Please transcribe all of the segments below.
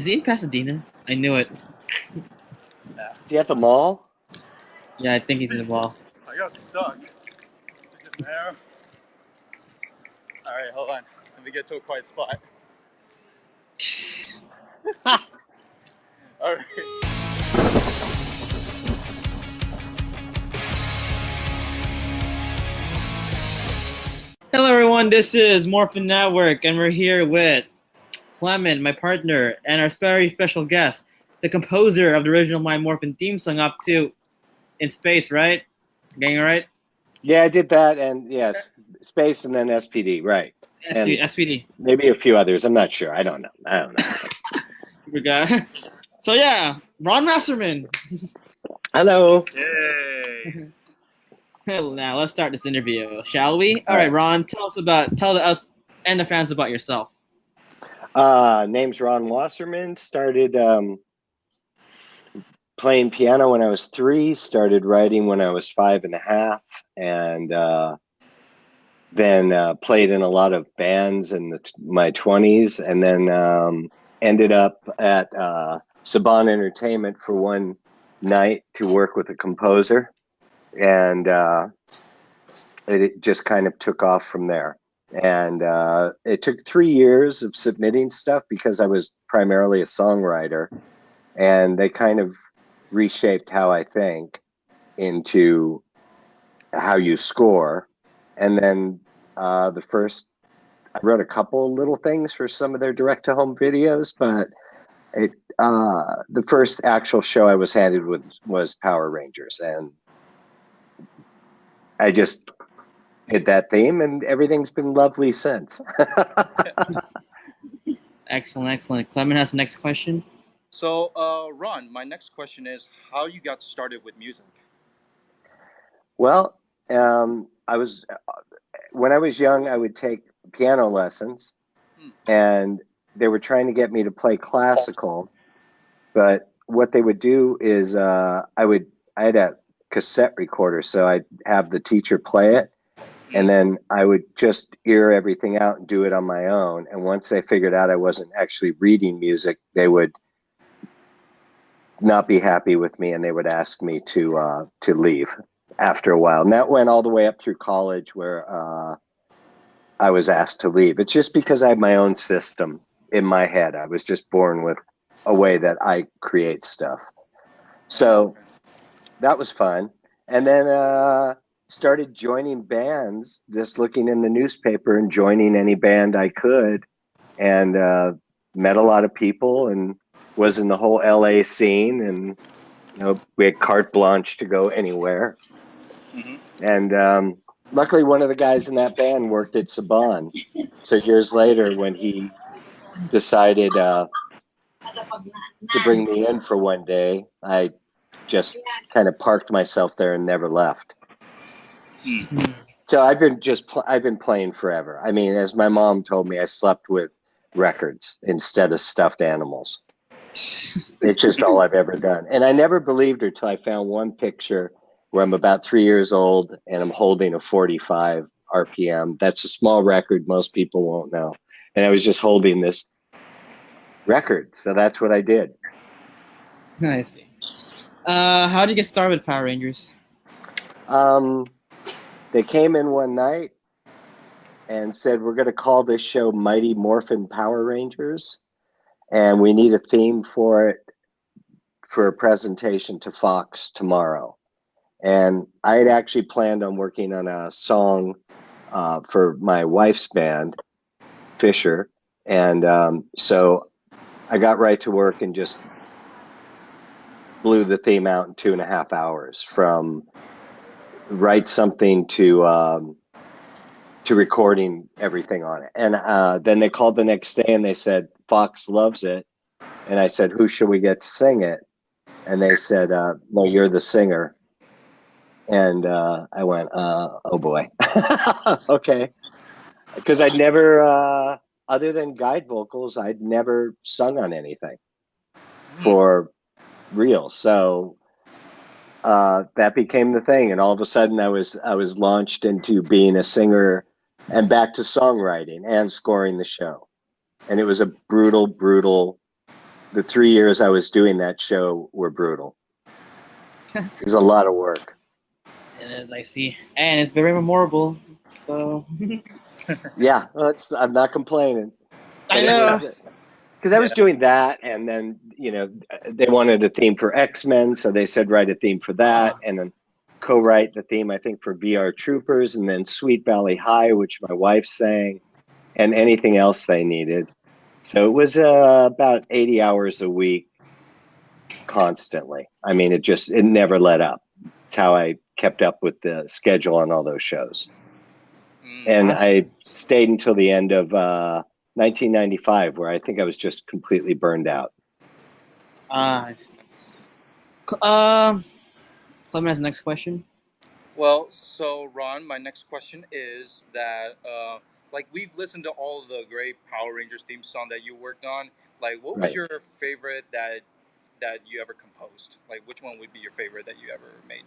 Is he in Pasadena? I knew it. Yeah. Is he at the mall? Yeah, I think he's in the mall. I got stuck. Just there. All right, hold on. Let me get to a quiet spot. All right. Hello, everyone. This is Morphin Network, and we're here with Clement, my partner, and our very special guest, the composer of the original Mighty Morphin theme song, Up to in Space, right? Getting it right? Yeah, I did that, and yes, Space and then SPD, right? And SPD. maybe a few others. I'm not sure. I don't know. We got. So yeah, Ron Wasserman. Hello. Yay. Now let's start this interview, shall we? All right, Ron, tell us and the fans about yourself. Name's Ron Wasserman. Started playing piano when I was 3. Started writing when I was 5.5, and then played in a lot of bands in my 20s, and then ended up at Saban Entertainment for one night to work with a composer, and it just kind of took off from there. And it took 3 years of submitting stuff because I was primarily a songwriter, and they kind of reshaped how I think into how you score. And then I wrote a couple little things for some of their direct-to-home videos, but the first actual show I was handed with was Power Rangers, and I just did that theme, and everything's been lovely since. Excellent. Clement has the next question. So, Ron, my next question is how you got started with music. Well, when I was young, I would take piano lessons, and they were trying to get me to play classical. But what they would do is I had a cassette recorder, so I'd have the teacher play it, and then I would just ear everything out and do it on my own. And once they figured out I wasn't actually reading music, they would not be happy with me, and they would ask me to leave after a while. And that went all the way up through college, where I was asked to leave. It's just because I have my own system in my head. I was just born with a way that I create stuff. So that was fun. And then started joining bands, just looking in the newspaper and joining any band I could, and met a lot of people and was in the whole LA scene, and we had carte blanche to go anywhere. And luckily one of the guys in that band worked at Saban. So years later, when he decided to bring me in for one day, I just kind of parked myself there and never left. So I've been playing forever. I mean, as my mom told me, I slept with records instead of stuffed animals. It's just all I've ever done. And I never believed her till I found one picture where I'm about 3 years old and I'm holding a 45 RPM. That's a small record. Most people won't know. And I was just holding this record. So that's what I did. I see. How did you get started with Power Rangers? They came in one night and said, we're going to call this show Mighty Morphin Power Rangers, and we need a theme for it for a presentation to Fox tomorrow. And I had actually planned on working on a song for my wife's band, Fisher. And so I got right to work and just blew the theme out in 2.5 hours, from write something to recording everything on it. And then they called the next day and they said, Fox loves it. And I said, who should we get to sing it? And they said, no, you're the singer. And I went, oh boy. Okay. Because I'd never, other than guide vocals, I'd never sung on anything for real. So that became the thing. And all of a sudden I was launched into being a singer and back to songwriting and scoring the show. And it was a brutal the 3 years I was doing that show were brutal. It was a lot of work. And I see, and it's very memorable. So Yeah, well, I'm not complaining. I know. Because I was doing that, and then they wanted a theme for X-Men, so they said write a theme for that, and then co-write the theme I think for VR Troopers, and then Sweet Valley High, which my wife sang, and anything else they needed. So it was about 80 hours a week constantly. I mean, it never let up. It's how I kept up with the schedule on all those shows. And I stayed until the end of 1995, where I think I was just completely burned out. I see. Clement has the next question. Well, so Ron, my next question is that like we've listened to all the great Power Rangers theme song that you worked on. Like, what was your favorite that you ever composed? Like, which one would be your favorite that you ever made?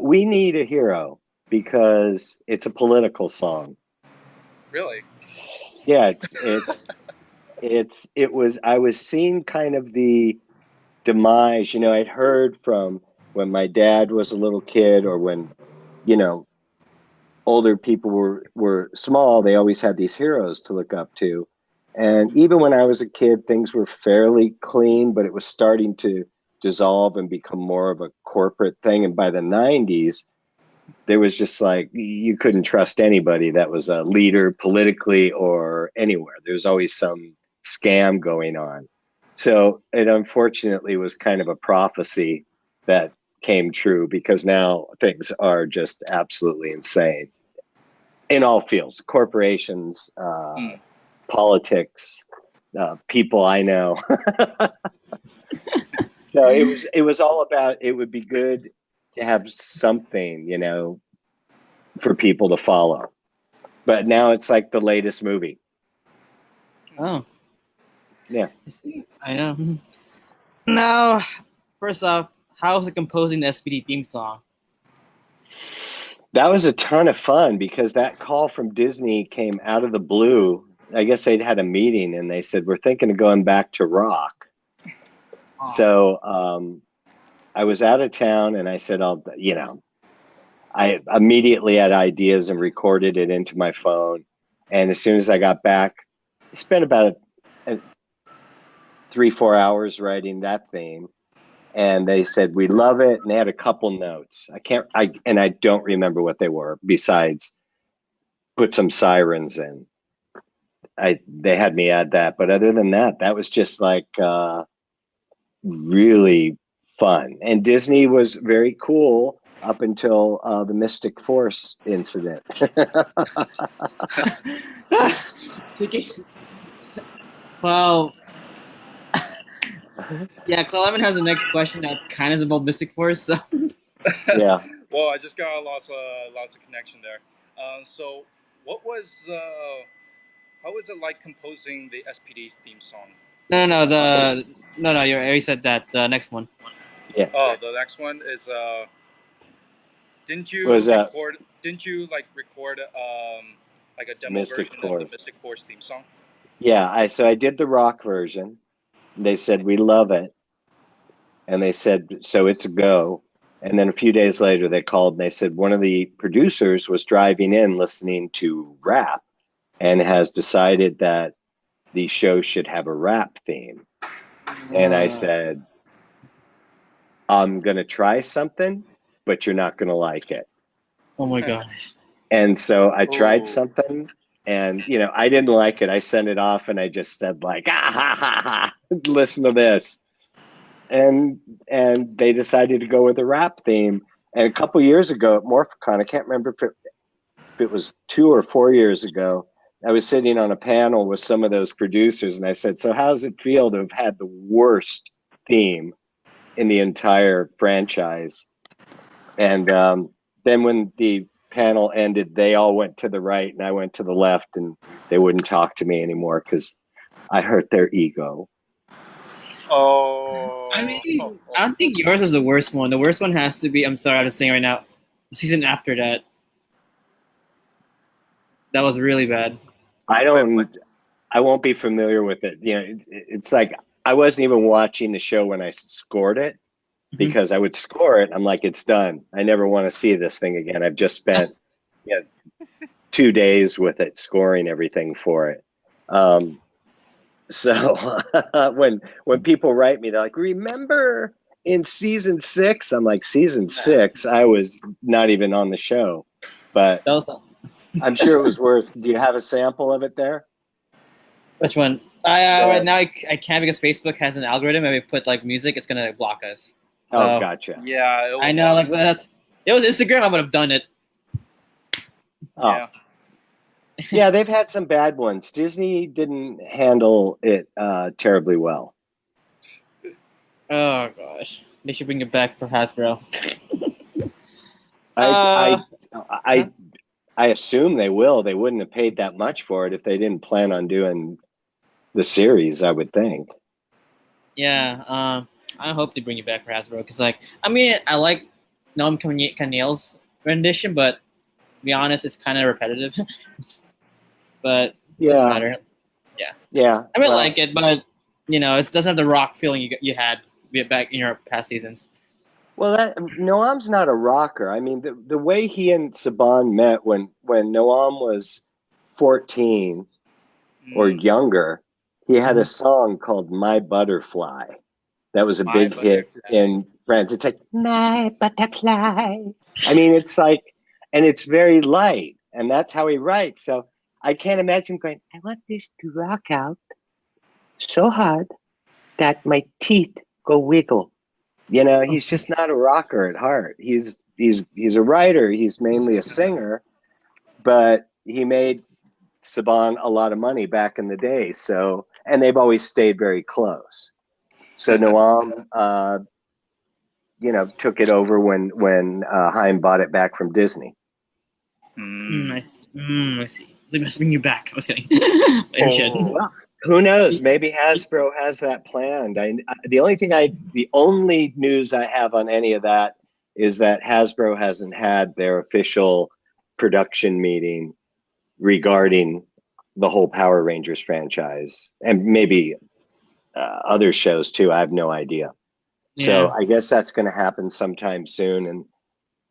We Need a Hero, because it's a political song. Really? Yeah, I was seeing kind of the demise. I'd heard from when my dad was a little kid, or when, older people were small, they always had these heroes to look up to. And even when I was a kid, things were fairly clean, but it was starting to dissolve and become more of a corporate thing. And by the 90s, there was just like, you couldn't trust anybody that was a leader politically or anywhere. There was always some scam going on. So it unfortunately was kind of a prophecy that came true, because now things are just absolutely insane in all fields, corporations, politics, people I know. So it was all about, it would be good to have something, for people to follow. But now it's like the latest movie. Oh. Yeah. I know. Now, first off, how was it composing the SPD theme song? That was a ton of fun, because that call from Disney came out of the blue. I guess they'd had a meeting and they said, we're thinking of going back to rock. Oh. So I was out of town and I said, I immediately had ideas and recorded it into my phone. And as soon as I got back, I spent about 3-4 hours writing that theme. And they said, we love it. And they had a couple notes. I don't remember what they were, besides put some sirens in. They had me add that. But other than that, that was just like really fun. And Disney was very cool up until the Mystic Force incident. Well, yeah, Clement has the next question that's kind of about Mystic Force. So. Yeah. Well, I just got lots of connection there. So, how was it like composing the SPD theme song? No. You already said that. The next one. Yeah. Oh, the next one is Didn't you record like a demo Mystic version Force. of the Mystic Force theme song? Yeah, I did the rock version. They said, we love it. And they said, so it's a go. And then a few days later, they called and they said one of the producers was driving in listening to rap and has decided that the show should have a rap theme. And I said, I'm going to try something, but you're not going to like it. Oh my gosh. And so I tried something, and, I didn't like it. I sent it off and I just said like, listen to this. And they decided to go with a rap theme. And a couple years ago at MorphCon, I can't remember if it was 2 or 4 years ago, I was sitting on a panel with some of those producers, and I said, so how does it feel to have had the worst theme in the entire franchise? And then when the panel ended, they all went to the right and I went to the left, and they wouldn't talk to me anymore because I hurt their ego. Oh. I mean, I don't think yours was the worst one. The worst one has to be, I'm sorry, I'm just saying right now, the season after that. That was really bad. I won't be familiar with it. It's like I wasn't even watching the show when I scored it, because I would score it. I'm like, it's done. I never want to see this thing again. I've just spent 2 days with it, scoring everything for it. So when people write me, they're like, remember in season 6? I'm like, season 6? I was not even on the show, but I'm sure it was worth. Do you have a sample of it there? Which one? Right now I can't, because Facebook has an algorithm. If we put like music, it's gonna block us. So, oh, gotcha. Yeah, I know. Like that. It was Instagram. I would have done it. Oh. Yeah. Yeah, they've had some bad ones. Disney didn't handle it terribly well. Oh gosh, they should bring it back for Hasbro. I assume they will. They wouldn't have paid that much for it if they didn't plan on doing the series, I would think. Yeah, I hope they bring it back for Hasbro, because, like, I mean, I like Noam Kaneal's rendition, but to be honest, it's kind of repetitive. But it doesn't matter. Yeah. I mean, like it, but it doesn't have the rock feeling you had back in your past seasons. Well, Noam's not a rocker. I mean, the way he and Saban met when Noam was 14 or younger, he had a song called "My Butterfly" that was a big hit in France. It's like "My Butterfly." I mean, it's like, and it's very light, and that's how he writes. So I can't imagine going, I want this to rock out so hard that my teeth go wiggle. He's just not a rocker at heart. He's a writer. He's mainly a singer, but he made Saban a lot of money back in the day. So, and they've always stayed very close. So Noam, took it over when Haim bought it back from Disney. I see. They must bring you back. I was kidding. Well, who knows? Maybe Hasbro has that planned. The only news I have on any of that is that Hasbro hasn't had their official production meeting regarding the whole Power Rangers franchise, and maybe other shows too. I have no idea. Yeah. So I guess that's going to happen sometime soon, and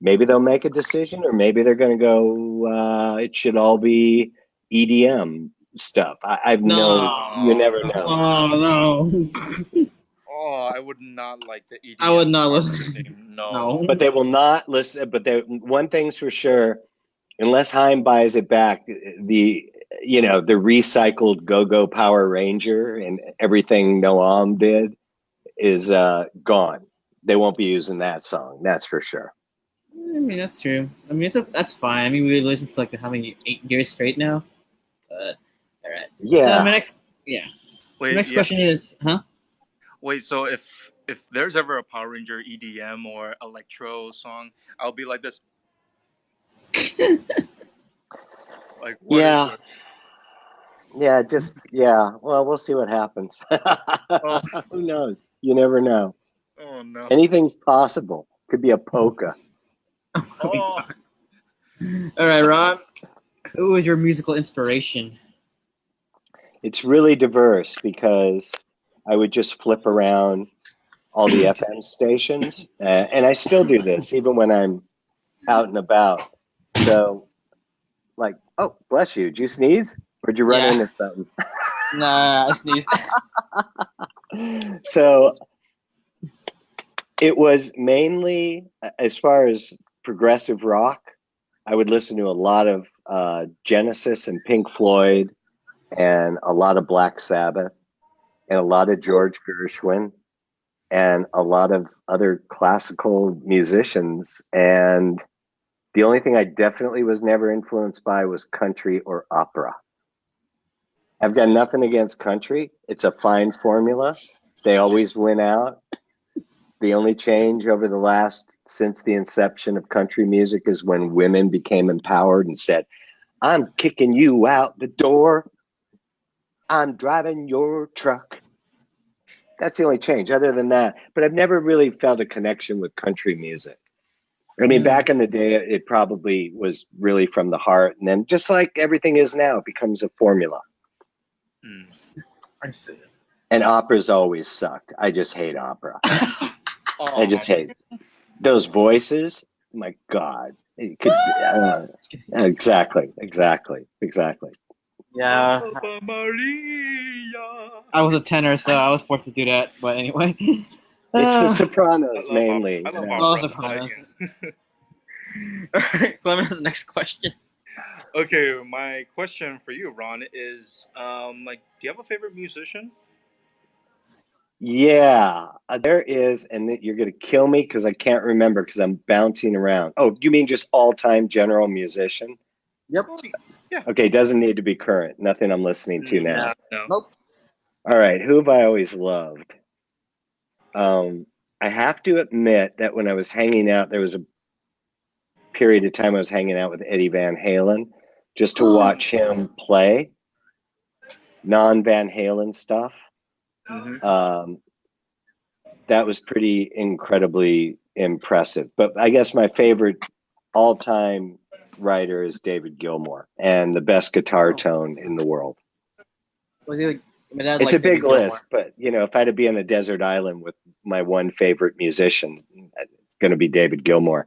maybe they'll make a decision, or maybe they're going to go, it should all be EDM stuff. You never know. Oh, no. Oh, I would not like the EDM. I would not listen. No. But they will not listen. But one thing's for sure, unless Haim buys it back, the recycled Go-Go Power Ranger and everything Noam did is gone. They won't be using that song. That's for sure. I mean, that's true. I mean, that's fine. I mean, we listened to like how many 8 years straight now. But all right. Yeah. So my next question is, Wait, so if there's ever a Power Ranger EDM or electro song, I'll be like this. Like, what is it? Yeah. Well, we'll see what happens. Who knows? You never know. Oh no. Anything's possible. Could be a polka. Oh. All right, Rob. Who is your musical inspiration? It's really diverse, because I would just flip around all the FM stations, and I still do this even when I'm out and about. So, like, oh, bless you. Did you sneeze? Or did you run into something? Nah, I sneezed. So it was mainly, as far as progressive rock, I would listen to a lot of Genesis and Pink Floyd, and a lot of Black Sabbath, and a lot of George Gershwin, and a lot of other classical musicians. And the only thing I definitely was never influenced by was country or opera. I've got nothing against country. It's a fine formula. They always win out. The only change since the inception of country music is when women became empowered and said, I'm kicking you out the door. I'm driving your truck. That's the only change other than that. But I've never really felt a connection with country music. I mean, back in the day, it probably was really from the heart. And then just like everything is now, it becomes a formula. I see. And opera's always sucked. I just hate opera. I just hate those voices. My God. It could, exactly. Yeah. Maria. I was a tenor, so I was forced to do that. But anyway. It's the Sopranos mainly. I love Oh, opera. Sopranos. All right, Clement, the next question. Okay, my question for you, Ron, is like, do you have a favorite musician? Yeah, there is, and you're going to kill me because I can't remember because I'm bouncing around. Oh, you mean just all-time general musician? Yep. Yeah. Okay, doesn't need to be current. Nothing I'm listening to now. No. Nope. All right, who have I always loved? I have to admit that when I was hanging out, there was a period of time I was hanging out with Eddie Van Halen just to watch him play non-Van Halen stuff. Mm-hmm. That was pretty incredibly impressive. But I guess my favorite all-time writer is David Gilmour, and the best guitar tone in the world. Like, my dad It's a likes David big Gilmour. list, but you know, if I had to be on a desert island with my one favorite musician, it's going to be David Gilmour.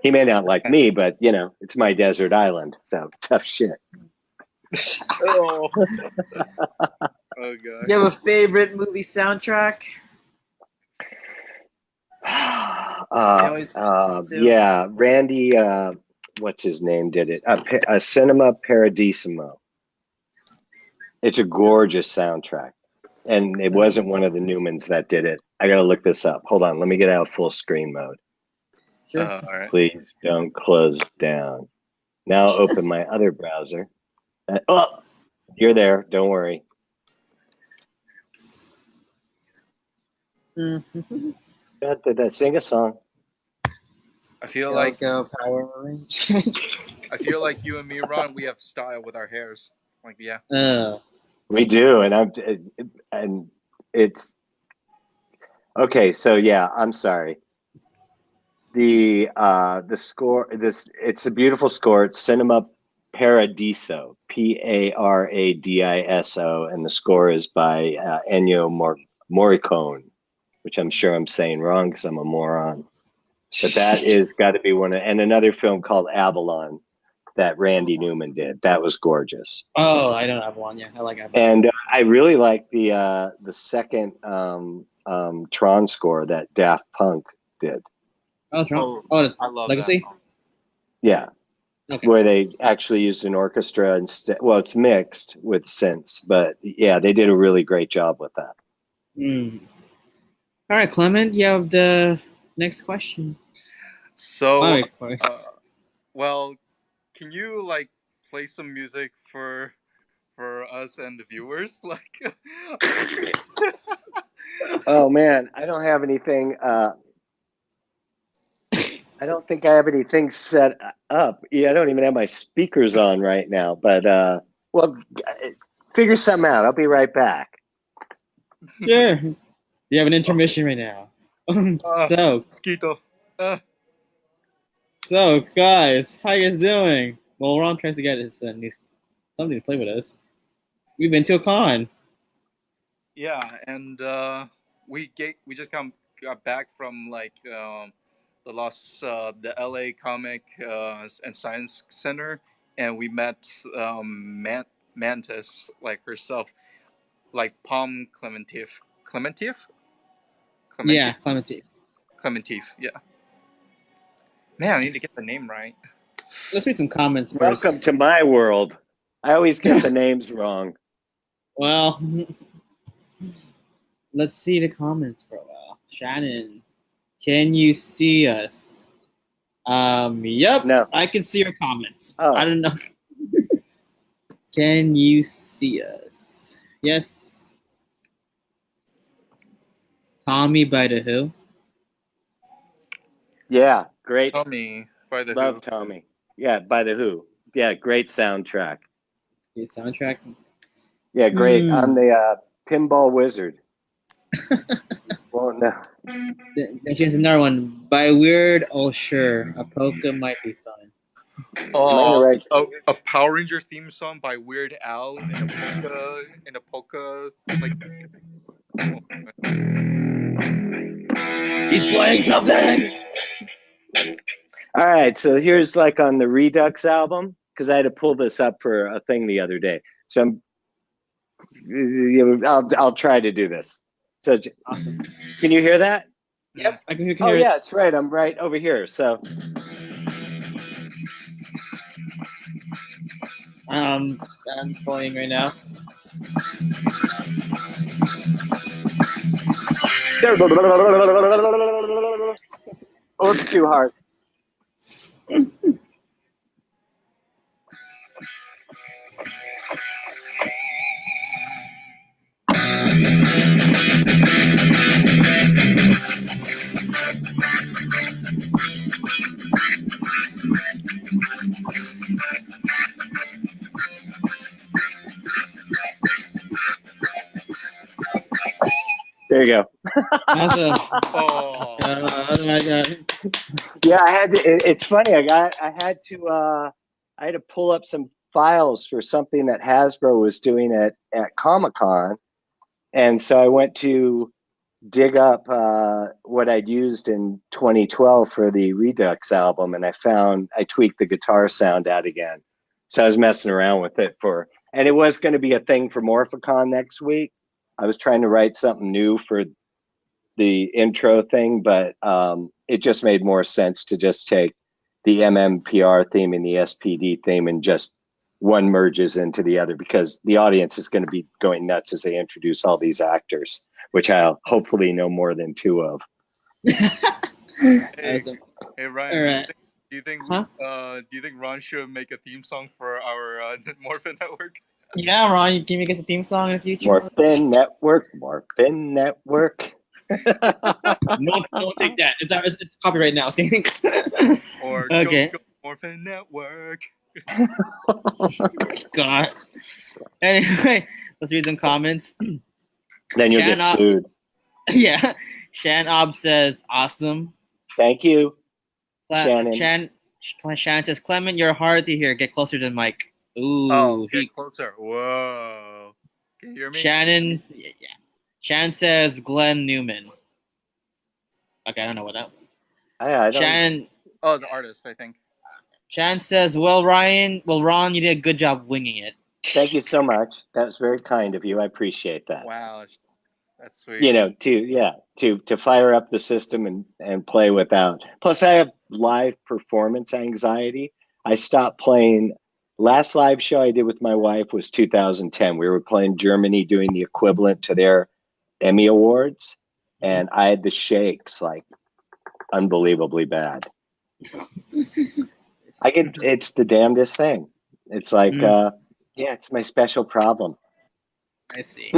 He may not like me, but you know, it's my desert island, so tough shit. Oh. Oh god. You have a favorite movie soundtrack? Yeah, Randy, what's his name did it? A Cinema Paradiso. It's a gorgeous soundtrack, and it wasn't one of the Newmans that did it. I gotta look this up. Hold on, let me get out of full screen mode. Sure. All right. Please don't close down. Now open my other browser. Oh, you're there. Don't worry. Mm-hmm. Sing a song. I feel like Power Rangers. I feel like you and me, Ron, we have style with our hairs. Like, yeah. We do, and it's okay. So yeah, I'm sorry. The score. It's a beautiful score. It's Cinema Paradiso, Paradiso, and the score is by Ennio Morricone, which I'm sure I'm saying wrong because I'm a moron. But that is got to be one of, and another film called Avalon that Randy Newman did. That was gorgeous. Oh, I don't have one. Yeah, I like Avalon. And I really like the second Tron score that Daft Punk did. Oh, Tron. Oh, I love Legacy. That. Yeah. Okay. Where they actually used an orchestra instead. Well, it's mixed with synths, but yeah, they did a really great job with that. All right, Clement, you have the next question. So, well, can you like play some music for us and the viewers? Like, oh man, I don't have anything. I don't think I have anything set up. Yeah, I don't even have my speakers on right now. But well, figure something out. I'll be right back. Sure. You have an intermission right now. So, mosquito. So, guys, how you guys doing? Well, Ron tries to get his something to play with us. We've been to a con. Yeah, and we just got back from like the LA Comic and Science Center, and we met Mantis, like herself, like Palm Clementif. Yeah, Clementif. Yeah. Man, I need to get the name right. Let's read some comments first. Welcome to my world. I always get the names wrong. Well, let's see the comments for a while. Shannon, can you see us? Yep. No. I can see your comments. Oh. I don't know. Can you see us? Yes. Tommy by the Who? Yeah, great. Tommy by the Love Who. Tommy. Yeah, by the Who. Yeah, great soundtrack. Great soundtrack. Yeah, great. I'm the Pinball Wizard. Well, no. There's another one. By Weird, oh sure, a polka might be fun. right? A Power Ranger theme song by Weird Al in a polka like. He's playing something. All right, so here's like on the Re-Dux album, because I had to pull this up for a thing the other day. So I'll try to do this. So Awesome. can you hear that? Yep, I can hear Oh it. yeah, it's right. I'm right over here. So I'm playing right now. oh, it's too hard. There you go. Awesome. Oh. Oh my god. Yeah, I had to. It's funny. I had to pull up some files for something that Hasbro was doing at Comic-Con, and so I went to dig up what I'd used in 2012 for the Re-Dux album, and I tweaked the guitar sound out again. So I was messing around with it and it was going to be a thing for Morphicon next week. I was trying to write something new for the intro thing, but it just made more sense to just take the MMPR theme and the SPD theme and just one merges into the other, because the audience is going to be going nuts as they introduce all these actors, which I'll hopefully know more than two of. Hey, Awesome. hey Ryan, Right. do you think Huh? do you think Ron should make a theme song for our Morphin Network? Yeah, Ron, can you make us a theme song in the future? Morphin Network. No, don't take that. It's copyright now. Or okay. Go Morphin Network. God. Anyway, let's read some comments. Then you'll get sued. Yeah. Shan Ob says, awesome. Thank you, Shannon says, Clement, you're hard to hear. Get closer to the mic. Ooh. Get closer. Whoa. Can you hear me? Shannon. Yeah. Shan says, Glenn Newman. Okay, I don't know what that. I don't. Shannon. Oh, the artist, I think. Shan says, Ron, you did a good job winging it. Thank you so much. That was very kind of you. I appreciate that. Wow, that's sweet. To fire up the system and play without. Plus, I have live performance anxiety. I stopped playing. Last live show I did with my wife was 2010. We were playing Germany, doing the equivalent to their Emmy Awards, and I had the shakes like unbelievably bad. It's the damnedest thing. It's like, it's my special problem. I see.